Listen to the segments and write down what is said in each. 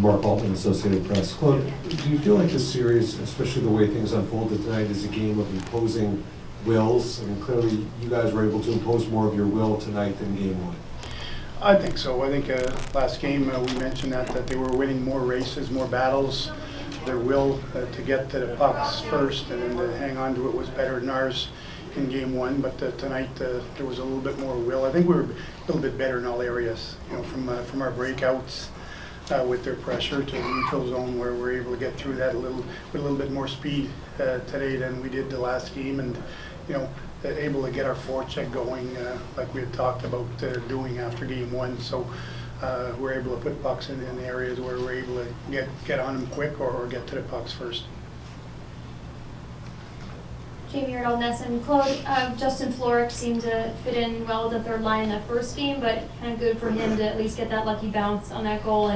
Mark Altman, Associated Press. Claude, do you feel like this series, especially the way things unfolded tonight, is a game of imposing wills? I mean, clearly you guys were able to impose more of your will tonight than game one. I think so. I think last game we mentioned that they were winning more races, more battles. Their will to get to the pucks first and then to hang on to it was better than ours in game one. But tonight there was a little bit more will. I think we were a little bit better in all areas. You know, from our breakouts with their pressure to the neutral zone, where we're able to get through that with a little bit more speed today than we did the last game, and you know, able to get our forecheck going like we had talked about doing after game one. So we're able to put pucks in the areas where we're able to get on them quick or get to the pucks first. Jamie Erdl-Ness and Claude, Justin Florek seemed to fit in well with the third line in that first game, but kind of good for him to at least get that lucky bounce on that goal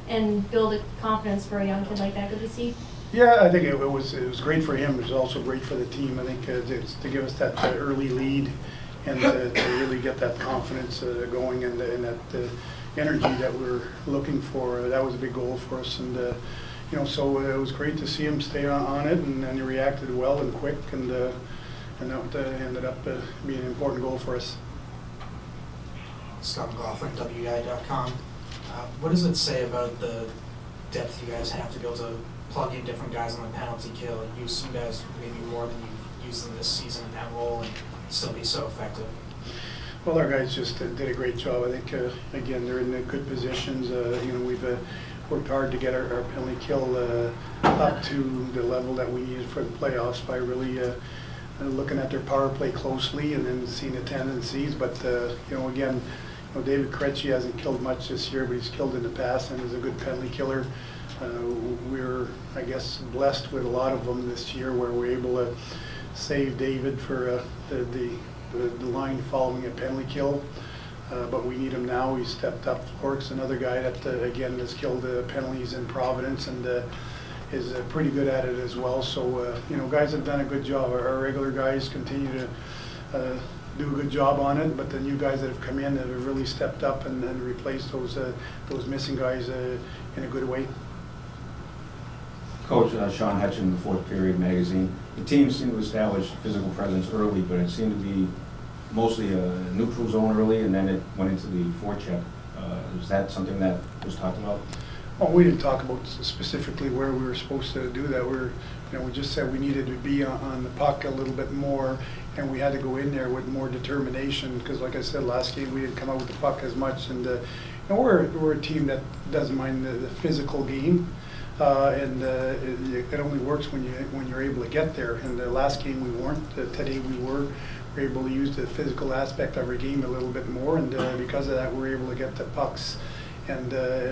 and build a confidence for a young kid like that. Good to see. Yeah, I think it was great for him. It was also great for the team. I think to give us that early lead and to really get that confidence going and that energy that we're looking for. That was a big goal for us, and you know, so it was great to see him stay on it, and he reacted well and quick, and that ended up being an important goal for us. Scott McLaughlin, WEI.com. What does it say about the depth you guys have to be able to plug in different guys on the penalty kill and use some guys maybe more than you've used them this season in that role and still be so effective? Well, our guys just did a great job. I think, again, they're in good positions. You know, we've worked hard to get our penalty kill up to the level that we needed for the playoffs by really looking at their power play closely and then seeing the tendencies. But, you know, again, you know, David Krejci hasn't killed much this year, but he's killed in the past and is a good penalty killer. We're, I guess, blessed with a lot of them this year where we're able to save David for the line following a penalty kill. But we need him now. He's stepped up. Florek's another guy that, again, has killed penalties in Providence and is pretty good at it as well. So, you know, guys have done a good job. Our regular guys continue to do a good job on it, but the new guys that have come in have really stepped up and replaced those missing guys in a good way. Coach Sean Hetchin, the Fourth Period magazine. The team seemed to establish physical presence early, but it seemed to be mostly a neutral zone early, and then it went into the forecheck. Is that something that was talked about? Well, we didn't talk about specifically where we were supposed to do that. We just said we needed to be on the puck a little bit more, and we had to go in there with more determination because, like I said, last game we didn't come out with the puck as much, and you know, we're a team that doesn't mind the physical game. It only works when you're able to get there. And the last game we weren't. Today we were able to use the physical aspect of our game a little bit more, and because of that, we're able to get the pucks and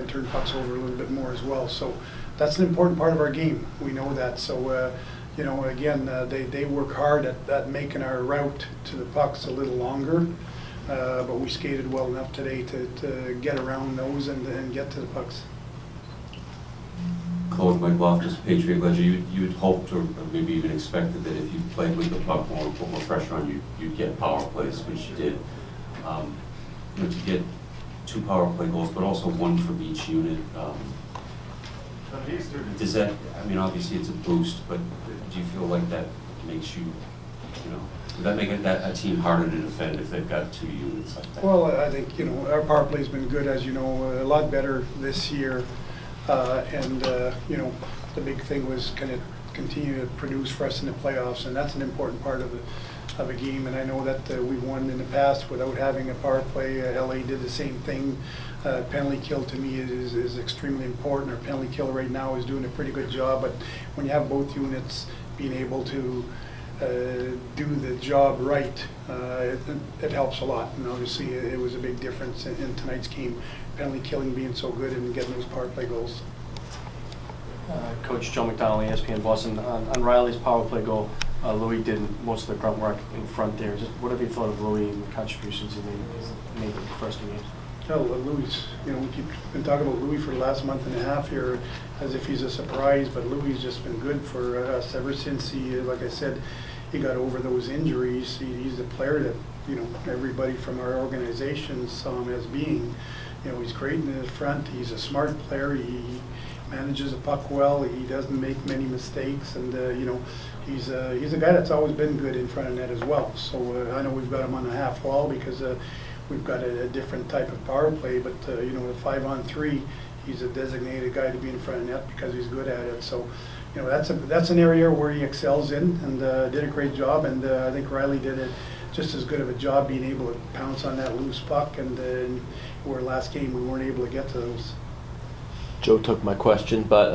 turn pucks over a little bit more as well. So that's an important part of our game. We know that. So you know, again, they work hard at making our route to the pucks a little longer. But we skated well enough today to get around those and get to the pucks. Claude, Mike Loftus, Patriot Ledger, you had hoped or maybe even expected that if you played with the puck more and put more pressure on you, you'd get power plays, which you did. You know, to get 2 power play goals, but also 1 from each unit. Does that, I mean, obviously it's a boost, but do you feel like that makes you, you know, would that make a team harder to defend if they've got 2 units like that? Well, I think, you know, our power play's been good, as you know, a lot better this year. You know, the big thing was kind of continue to produce for us in the playoffs, and that's an important part of a game. And I know that we've won in the past without having a power play. LA did the same thing. Penalty kill to me is extremely important. Our penalty kill right now is doing a pretty good job, but when you have both units being able to do the job right, it helps a lot. And obviously it was a big difference in tonight's game. Penalty killing being so good and getting those power play goals. Coach Joe McDonald, ESPN Boston. On Riley's power play goal, Louis did most of the grunt work in front there. Just what have you thought of Louis and the contributions he made in the first 2 games? Well, Louis, you know, we've been talking about Louis for the last month and a half here as if he's a surprise, but Louis has just been good for us ever since he, like I said, he got over those injuries. He's a player that, you know, everybody from our organization saw him as being. he's great in the front. He's a smart player. He manages the puck well. He doesn't make many mistakes, and he's a guy that's always been good in front of net as well. So I know we've got him on the half wall because we've got a different type of power play. But the 5-on-3, he's a designated guy to be in front of net because he's good at it. So that's an area where he excels in, and did a great job. And I think Riley did just as good of a job being able to pounce on that loose puck. And where last game we weren't able to get to those. Joe took my question, but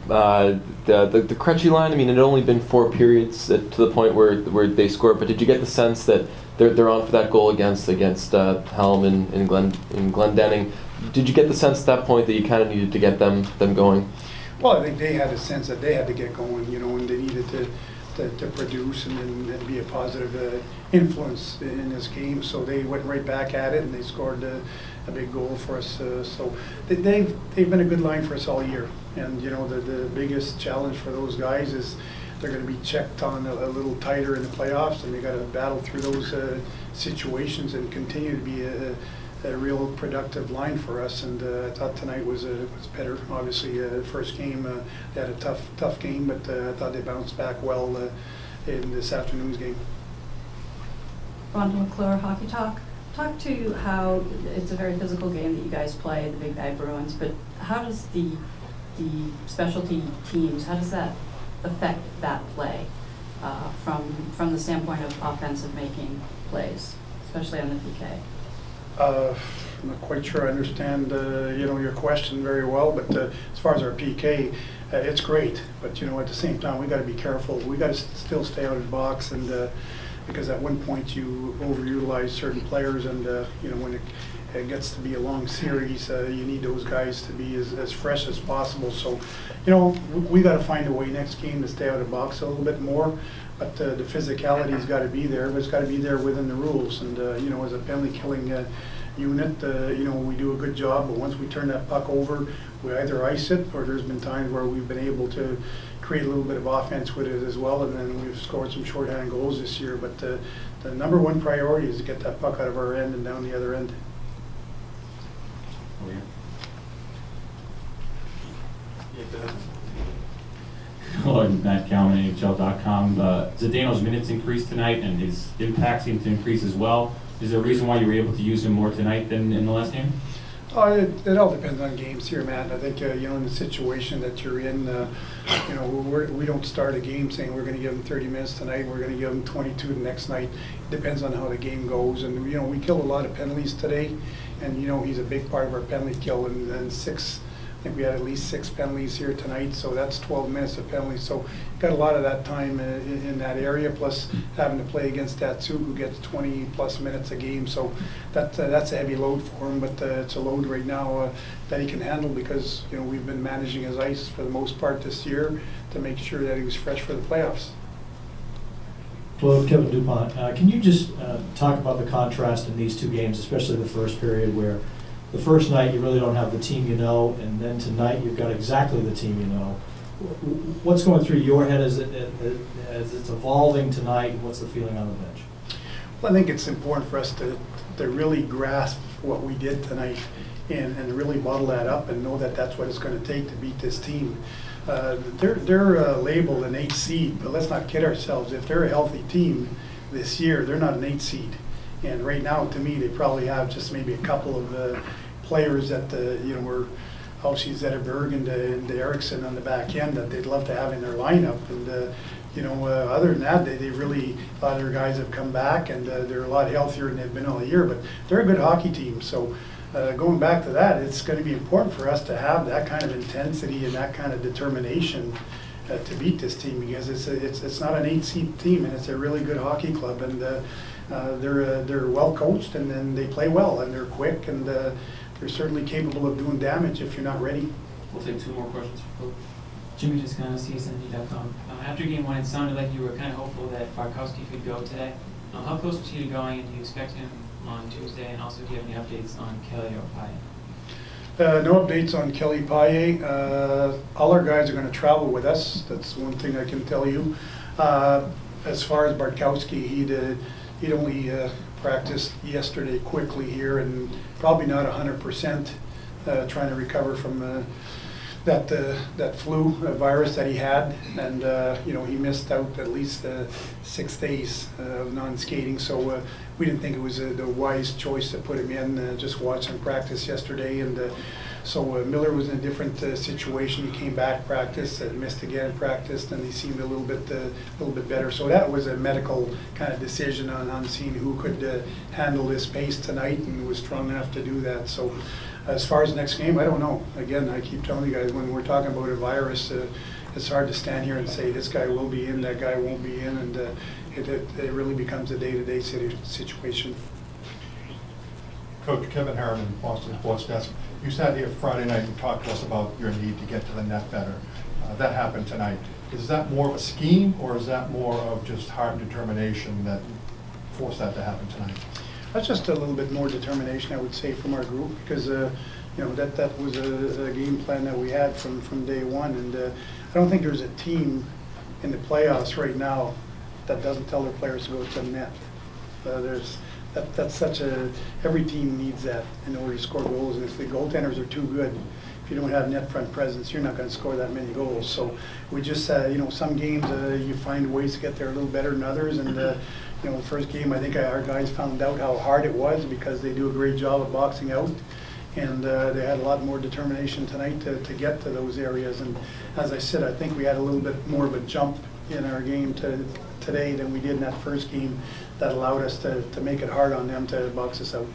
the Krejci line, I mean, it had only been 4 periods to the point where they scored, but did you get the sense that they're on for that goal against Helm and Glendenning? Did you get the sense at that point that you kind of needed to get them going? Well, I think they had a sense that they had to get going, and they needed to produce and be a positive influence in this game. So they went right back at it, and they scored a big goal for us. So they've been a good line for us all year. And the biggest challenge for those guys is they're going to be checked on a little tighter in the playoffs, and they got to battle through those situations and continue to be a real productive line for us. And I thought tonight was better. Obviously, first game they had a tough game, but I thought they bounced back well in this afternoon's game. Rhonda McClure, Hockey Talk. Talk to how it's a very physical game that you guys play, the Big Bad Bruins, but how does the specialty teams, how does that affect that play from the standpoint of offensive making plays, especially on the PK? I'm not quite sure I understand your question very well, but as far as our PK, it's great. But at the same time, we got to be careful. We got to still stay out of the box, and because at one point you overutilize certain players, and when it gets to be a long series, you need those guys to be as fresh as possible. So, we got to find a way next game to stay out of the box a little bit more. But the physicality's got to be there, but it's got to be there within the rules. And as a penalty killing unit, we do a good job. But once we turn that puck over, we either ice it, or there's been times where we've been able to create a little bit of offense with it as well. And then we've scored some shorthand goals this year. But the number one priority is to get that puck out of our end and down the other end. Oh, yeah. Hello, I'm Matt Calman, NHL.com. Zdeno's minutes increased tonight, and his impact seemed to increase as well. Is there a reason why you were able to use him more tonight than in the last game? It all depends on games here, Matt. I think in the situation that you're in, we don't start a game saying we're going to give him 30 minutes tonight. We're going to give him 22 the next night. It depends on how the game goes, and we killed a lot of penalties today, and he's a big part of our penalty kill. And I think we had at least 6 penalties here tonight, so that's 12 minutes of penalties. So got a lot of that time in that area, plus having to play against Datsuk, who gets 20+ minutes a game. So that's a heavy load for him, but it's a load right now that he can handle because we've been managing his ice for the most part this year to make sure that he was fresh for the playoffs. Hello, Kevin DuPont. Can you just talk about the contrast in these 2 games, especially the first period, where the first night you really don't have the team you know, and then tonight you've got exactly the team you know. What's going through your head as it's evolving tonight? What's the feeling on the bench? Well, I think it's important for us to really grasp what we did tonight and really bottle that up and know that that's what it's going to take to beat this team. They're labeled an 8 seed, but let's not kid ourselves. If they're a healthy team this year, they're not an 8 seed. And right now, to me, they probably have just maybe a couple of players that were obviously Zetterberg and Eriksson on the back end that they'd love to have in their lineup. And other than that, they really, a lot of their guys have come back, and they're a lot healthier than they've been all year. But they're a good hockey team. So going back to that, it's going to be important for us to have that kind of intensity and that kind of determination to beat this team, because it's not an 8-seed team, and it's a really good hockey club. And they're well coached, and then they play well, and they're quick, and they're certainly capable of doing damage if you're not ready. We'll take 2 more questions for Claude. Jimmy Toscano, CSND.com. After game 1, it sounded like you were kind of hopeful that Barkowski could go today. How close was he to going, and do you expect him on Tuesday? And also, do you have any updates on Kelly or Paille? No updates on Kelly Paille. All our guys are going to travel with us. That's one thing I can tell you. As far as Barkowski, he'd only practiced yesterday quickly here and probably not 100%, trying to recover from that flu virus that he had, and you know, he missed out at least 6 days of non-skating. So we didn't think it was the wise choice to put him in. Just watched him practice yesterday, and so Miller was in a different situation. He came back, practiced, missed again, practiced, and he seemed a little bit better. So that was a medical kind of decision on seeing who could handle this pace tonight, and was strong enough to do that. So. As far as the next game, I don't know. Again, I keep telling you guys, when we're talking about a virus, it's hard to stand here and say this guy will be in, that guy won't be in, and it really becomes a day-to-day situation. Coach Kevin Harriman, Boston Sports Desk. You sat here Friday night and talked to us about your need to get to the net better. That happened tonight. Is that more of a scheme, or is that more of just hard determination that forced that to happen tonight? That's just a little bit more determination, I would say, from our group, because you know, that was a game plan that we had from day one, and I don't think there's a team in the playoffs right now that doesn't tell their players to go to the net. That's such a, every team needs that in order to score goals, and if the goaltenders are too good, if you don't have net front presence, you're not going to score that many goals. So we just, you know, some games you find ways to get there a little better than others, and you know, the first game, I think our guys found out how hard it was, because they do a great job of boxing out, and they had a lot more determination tonight to get to those areas. And as I said, I think we had a little bit more of a jump in our game today than we did in that first game, that allowed us to make it hard on them to box us out.